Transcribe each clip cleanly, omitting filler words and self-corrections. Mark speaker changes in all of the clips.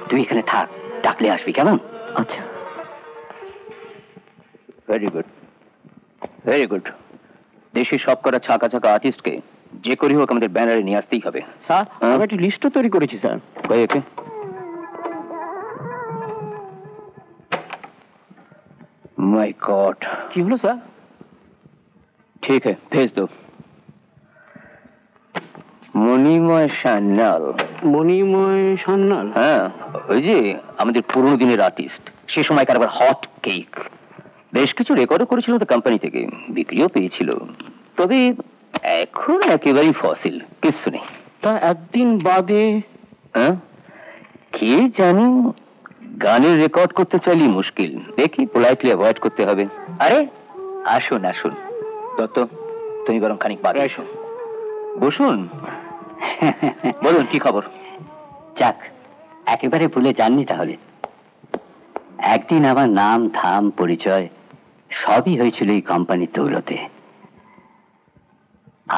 Speaker 1: তুই এখানে থাক, ডাকলে আসবি কেমন? আচ্ছা।
Speaker 2: Very good, very good. দেশের সব করা ছাকা ছাকা আর্টিস্টকে যে করি হোক আমাদের ব্যানারে নিয়ে আসতেই হবে।
Speaker 1: স্যার, আমি একটা লিস্টও তৈরি করেছি স্যার।
Speaker 2: Okay, my God.
Speaker 1: কি হলো স্যার?
Speaker 2: ठीक है, भेज दो। মণিময় সান্যাল।
Speaker 1: মণিময় সান্যাল?
Speaker 2: হ্যাঁ, ওই যে আমাদের পুরনো দিনের আর্টিস্ট, সে সময়কার আবার হট কেক। বেশ কিছু রেকর্ডও করেছিল তো কোম্পানি থেকে, বিক্রিও পেয়েছিল। তবে এখন একেবারেই ফসিল, কিছু নেই।
Speaker 1: তা একদিন বাদে?
Speaker 2: হ্যাঁ, কে জানি। গানের রেকর্ড করতে চাইলে মুশকিল, দেখি পোলাইটলি অ্যাভয়েড করতে হবে। আরে আসুন আসুন দত্ত, তুমি বরং খানিক বাদে এসো। বসুন, বলুন কি খবর?
Speaker 1: যাক, একেবারে ভুলে যাননি তাহলে। একদিন আমার নাম ধাম পরিচয় সবই হয়েছিল এই কোম্পানির দৌলতে।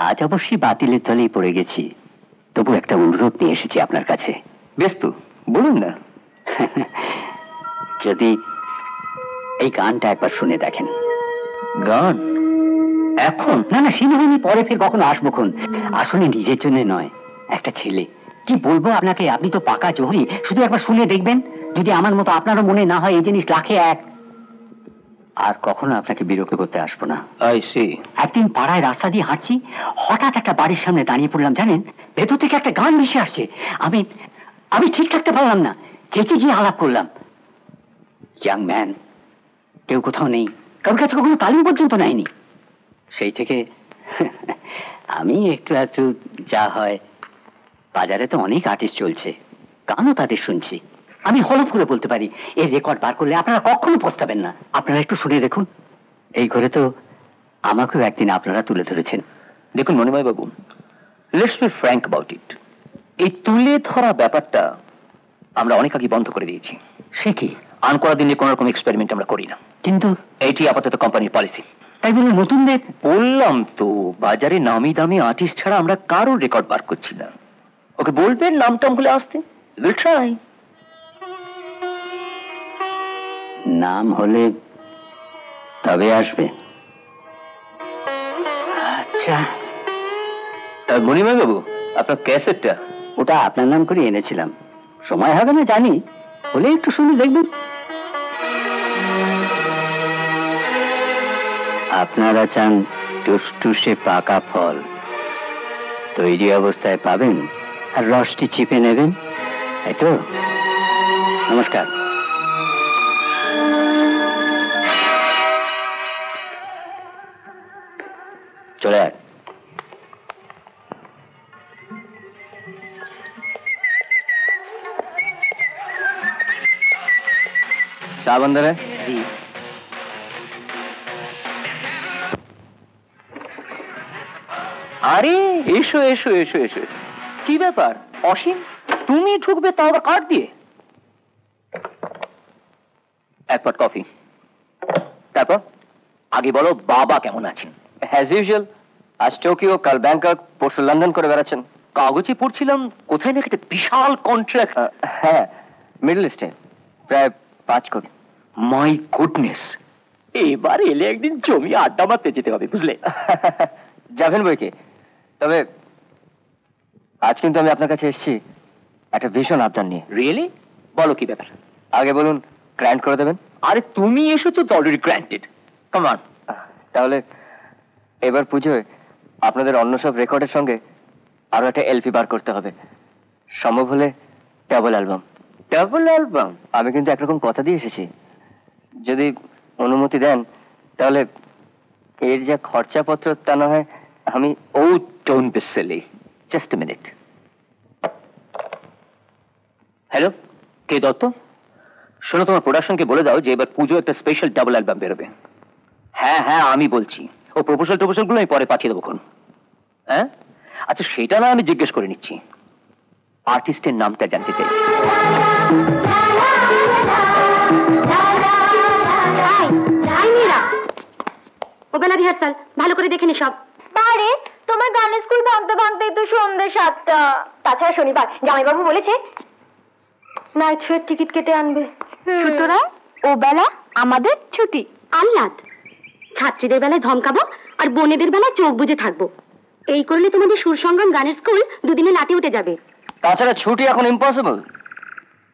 Speaker 1: আজ অবশ্যই বাতিলের তলেই পড়ে গেছি, তবু একটা অনুরোধ নিয়ে এসেছি আপনার কাছে।
Speaker 2: ব্যস্ত, বলুন না।
Speaker 1: যদি এই গানটা একবার শুনে দেখেন।
Speaker 2: গান এখন?
Speaker 1: না না, সেভাবে পরে ফের কখনো আসবো। আসলে নিজের জন্য নয়, একটা ছেলে। কি বলবো আপনাকে, আপনি তো পাকা জহরি, শুধু একবার শুনে দেখবেন। যদি আমার মতো আপনারও মনে না হয় এই জিনিস লাখে এক। আর কখনো আপনাকে বিরক্ত করতে আসবো না।
Speaker 2: I see.
Speaker 1: একদিন পাড়ায় রাস্তা দিয়ে হাঁটছি, হঠাৎ একটা বাড়ির সামনে দাঁড়িয়ে পড়লাম। জানেন, ভেতর থেকে একটা গান ভেসে আসছে। আমি আমি ঠিক থাকতে পারলাম না, চেঁচে গিয়ে আলাপ করলাম। ইয়াং ম্যান, কেউ কোথাও নেই, কারোর কাছে কখনো তালিম পর্যন্ত নেয়নি। সেই থেকে আমি একটু একটু যা হয়, বাজারে তো অনেক আর্টিস্ট চলছে, গানও তাদের শুনছি। আমি হলফ করে বলতে পারি, এই রেকর্ড বার করলে আপনারা কখনো পস্তাবেন না। আপনারা একটু শুনে দেখুন। এই করে তো আমাকেও একদিন আপনারা তুলে ধরেছেন।
Speaker 2: দেখুন মণিময় বাবু, let's be frank about it. এই তুলে ধরা ব্যাপারটা আমরা অনেক আগে বন্ধ করে দিয়েছি।
Speaker 1: সে কি?
Speaker 2: আন করা দিনে কোন রকম এক্সপেরিমেন্ট আমরা করি না,
Speaker 1: কিন্তু
Speaker 2: এইটি আপাতত কোম্পানির পলিসি।
Speaker 1: তাই বলে নতুনদের?
Speaker 2: বললাম তো, বাজারে নামি দামি আর্টিস্ট ছাড়া আমরা কারোর রেকর্ড বার করছি না। ওকে বলবেন নাম টাম বলে আসতে, উইল ট্রাই।
Speaker 1: নাম হলে তবে আসবে। আচ্ছা।
Speaker 2: মণিময় বাবু, আপনার ক্যাসেটটা?
Speaker 1: ওটা আপনার নাম করে এনেছিলাম। সময় হবে না জানি, বলে একটু শুনে দেখবেন। আপনারা চান টুসটুসে পাকা ফল, তৈরি অবস্থায় পাবেন আর রসটি চিপে নেবেন, তাই তো? নমস্কার। চলে আয়।
Speaker 2: साहब अंदर है
Speaker 1: जी।
Speaker 2: আরে এসো এসো এসো এসো। কি ব্যাপার অসীম, তুমি ঢুকবে তাও আবার কার্ড দিয়ে? এক পট কফি। তারপর আগে বলো বাবা কেমন আছেন? অ্যাজ ইউজুয়াল, আজ টোকিও, কাল ব্যাংকক, পরশু লন্ডন করে বেড়াচ্ছেন। কাগজে পড়ছিলাম কোথায় নাকি একটা বিশাল কন্ট্রাক্ট। হ্যাঁ, মিডল ইস্টে, প্রায় 5 কোটি। মাই গুডনেস, এবার এলে একদিন জমি আড্ডা মারতে যেতে হবে, বুঝলে? যাবেন বইকে। তবে আজ কিন্তু আমি আপনার কাছে এসেছি একটা ভীষণ আবদার নিয়ে। রিয়েলি? বলো কি ব্যাপার? আগে বলুন, গ্র্যান্ট করে দেবেন? আরে তুমি এসেছো তো অলরেডি গ্র্যান্টেড, কাম অন। তাহলে এবার পুজোয় আপনাদের অন্য সব রেকর্ডের সঙ্গে আরো একটা এলপি বার করতে হবে, সম্ভব হলে ডাবল অ্যালবাম। Double album? আমি কিন্তু একরকম কথা দিয়ে এসেছি, যদি অনুমতি দেন তাহলে এর যা খরচাপত্র তা না হয় আমি। Oh don't be silly, just a minute. Hello, কে দত্ত? শোনো, তোমার প্রোডাকশনকে বলে দাও যে এবার পুজো একটা স্পেশাল ডাবল অ্যালবাম বেরোবে। হ্যাঁ হ্যাঁ, আমি বলছি। ও প্রপোজাল গুলো আমি পরে পাঠিয়ে দেবো। হ্যাঁ আচ্ছা, সেটা না আমি জিজ্ঞেস করে নিচ্ছি, আর্টিস্টের নামটা জানতে চাই।
Speaker 3: ওবেলা রিহার্সাল ভালো করে দেখে নি সব। বারে তোমার গানের স্কুল ভাঙতে ভাঙতেই তো সন্ধ্যে 7টা। তাছাড়া শনিবার জামাইবাবু বলেছে নাইট শোয়ের টিকিট কেটে আনবে।
Speaker 4: সুতরাং ও বেলা আমাদের ছুটি।
Speaker 3: আহ্লাদ, ছাত্রীদের বেলায় ধমকাবো আর বোনেদের বেলায় চোখ বুজে থাকবো। এই করলে তোমাদের সুর সংগ্রাম গানের স্কুল দুদিনে লাটে উঠে যাবে।
Speaker 2: তাছাড়া ছুটি এখন ইম্পসিবল।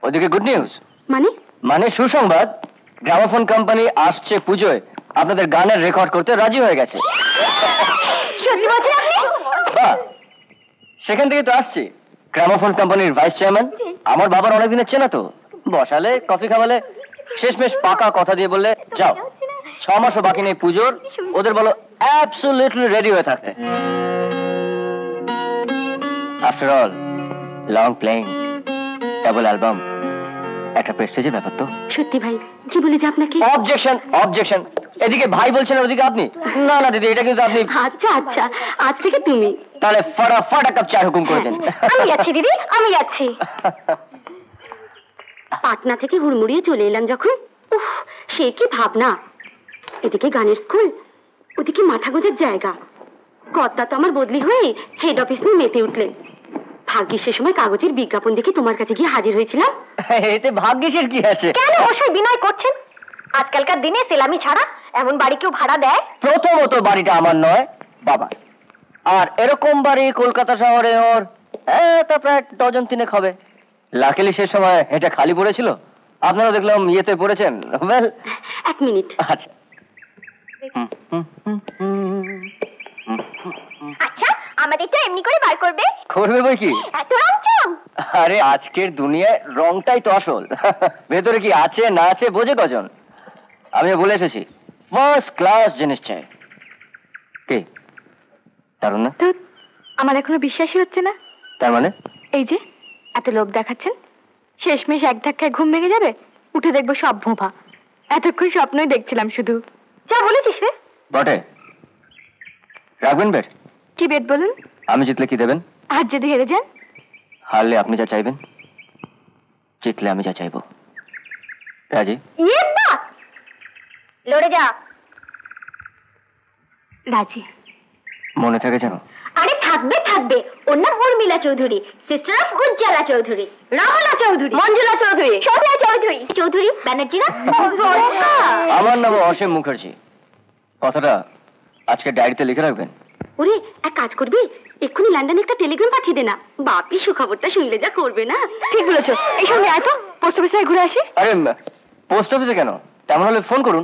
Speaker 2: ওদিকে গুড নিউজ,
Speaker 3: মানে?
Speaker 2: মানে সুসংবাদ, গ্রামোফোন কোম্পানি আসছে পুজোয় আপনাদের গানের রেকর্ড করতে রাজি হয়ে গেছে।
Speaker 3: সত্যি বলছেন আপনি?
Speaker 2: বাহ, সেখান থেকে তো আসছি। গ্রামোফোন কোম্পানির ভাইস চেয়ারম্যান আমার বাবার অনেক দিনের চেনা তো, বসালে কফি খাওয়ালে শেষমেশ পাকা কথা দিয়ে বললে যাও 6 মাসও বাকি নেই পুজোর, ওদের বলো অ্যাবসলিউটলি রেডি হয়ে থাকতে। After all long playing double album একটা প্রেস্টিজের ব্যাপার তো।
Speaker 3: সত্যি ভাই, কি বলেছে আপনাকে?
Speaker 2: Objection, objection. এদিকে ভাই বলছেন ওদিকে আপনি। না না দিদি, এটা কিন্তু আপনি।
Speaker 3: আচ্ছা আচ্ছা, আজ থেকে তুমি।
Speaker 2: তাহলে ফটাফট এক কাপ চা হুকুম করে দেন।
Speaker 3: আমি যাচ্ছি দিদি, আমি যাচ্ছি। পাটনা থেকে হুড়মুড়িয়ে চলে এলাম যখন, উফ, সে কি ভাবনা। এদিকে গানের স্কুল, ওদিকে মাথা গোঁজার জায়গা। কর্তা তো আমার বদলি হয়ে হেড অফিস নিয়ে মেতে উঠলেন। ভাগ্যিস সে সময় কাগজের বিজ্ঞাপন দেখে তোমার কাছে গিয়ে হাজির হয়েছিলাম।
Speaker 2: এতে ভাগ্যের কি আছে?
Speaker 3: কেন অবশ্যই বিনয় করছেন? আজকালকার দিনে সেলামি ছাড়া এমন বাড়ি কেউ ভাড়া দেয়?
Speaker 2: প্রথমত বাড়িটা আমার নয়, বাবা। আর এরকম বাড়ি কলকাতা শহরে ওর তা প্রায় ডজন 3 হবে। লাকিলি সে সময় এটা খালি পড়েছিল, আপনারা দেখলাম ইয়েতে পড়েছেন। Well,
Speaker 3: 1 minute.
Speaker 2: আচ্ছা।
Speaker 3: আচ্ছা, আমাদের তো এমনি করে বার করবে?
Speaker 2: করবে বই কি?
Speaker 3: এত রংচং।
Speaker 2: আরে আজকের দুনিয়ায় রংটাই তো আসল। ভেতরে কি আছে না আছে বোঝে কজন? আমি বলে এসেছি, ফার্স্ট ক্লাস জিনিস চাই। কি দারুণ না?
Speaker 4: তো আমার এখনো বিশ্বাসই হচ্ছে না।
Speaker 2: তার মানে?
Speaker 4: এই যে এত লোভ দেখাচ্ছেন, শেষমেশ এক ধাক্কায় ঘুম ভেঙে যাবে, উঠে দেখবো সব ভোঁপা। এতক্ষণ স্বপ্নই দেখছিলাম শুধু।
Speaker 3: যা বলেছিস রে।
Speaker 2: বটে। রাখবেন বেট?
Speaker 4: কি বেদ বলুন?
Speaker 2: আমি জিতলে কি দেবেন?
Speaker 4: আর যদি হেরে যান?
Speaker 2: হারলে আপনি যা চাইবেন, জিতলে আমি যা চাইবো। রাজি?
Speaker 3: ইয়েপ্পা! লড়ে যা।
Speaker 4: রাজি।
Speaker 2: মনে থাকে যেন।
Speaker 3: আরে থাকবে থাকবে। ওর নাম উর্মিলা চৌধুরী, সিস্টার অফ উজ্জ্বলা চৌধুরী, রমলা চৌধুরী, মঞ্জুলা চৌধুরী, শোভা চৌধুরী, চৌধুরী ব্যানার্জি না?
Speaker 2: আমার নাম অসীম মুখার্জি। কথাটা আজকে ডায়েরিতে লিখে রাখবেন।
Speaker 3: ওরে, এক কাজ করবি, এক্ষুনি লন্ডনে একটা টেলিগ্রাম পাঠিয়ে দে না। বাপি সুখবরটা শুনলে যা করবে না।
Speaker 4: ঠিক বলেছো। এই সঙ্গে আয় তো, পোস্ট অফিসে ঘুরে আসি।
Speaker 2: আরে পোস্ট অফিসে কেন? তেমন হলে ফোন করুন।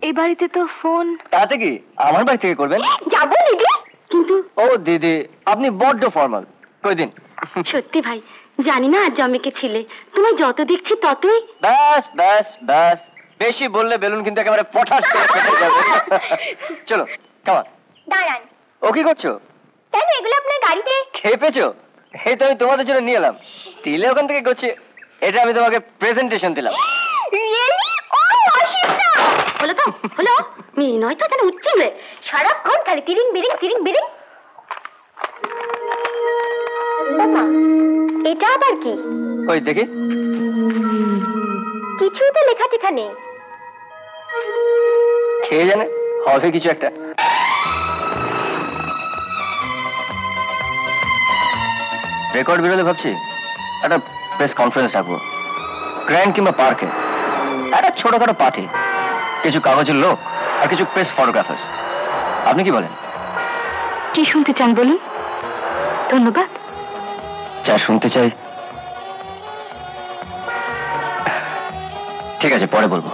Speaker 4: এই বাড়িতে তো ফোন।
Speaker 2: তাতে কি, আমার বাড়ি থেকে করবেন।
Speaker 3: যাবো দিদি, কিন্তু
Speaker 2: ও দিদি, আপনি বড্ড ফর্মাল। কই দিন।
Speaker 3: সত্যি ভাই, জানি না আজ জন্মে কে ছিলে। তোমায় যত দেখছি ততই।
Speaker 2: ব্যাস ব্যাস ব্যাস, বেশি বললে বেলুন কিন্তু একেবারে পটাশ করে ফেটে যাবে। চলো কেমন?
Speaker 3: দাঁড়ান।
Speaker 2: ও কি করছো?
Speaker 3: কেন এগুলো আপনার গাড়িতে?
Speaker 2: খেয়ে পেয়েছো? এই তো আমি তোমাদের জন্য নিয়ে এলাম। তিলে ওখান থেকে করছি। এটা আমি তোমাকে প্রেজেন্টেশন দিলাম।
Speaker 3: রিয়েলি? ও অসীমদা! হলো তো? হলো? মেয়ে নয় তো, যেন উচ্চিলে সারাক্ষণ খালি তিরিং বিরিং তিরিং বিরিং। বাবা, এটা আবার কি?
Speaker 2: ওই দেখি।
Speaker 3: কিছুই তো লেখা টেখা নেই।
Speaker 2: খেয়ে জানে হবে কিছু একটা। রেকর্ড বেরোলে ভাবছি একটা প্রেস কনফারেন্স ডাকবো, গ্র্যান্ড কিংবা পার্কে। একটা ছোটখাটো পার্টি, কিছু কাগজের লোক আর কিছু প্রেস ফটোগ্রাফার্স। আপনি কি বলেন?
Speaker 4: কি শুনতে চান বলুন? ধন্যবাদ।
Speaker 2: যা শুনতে চাই। ঠিক আছে, পরে বলবো।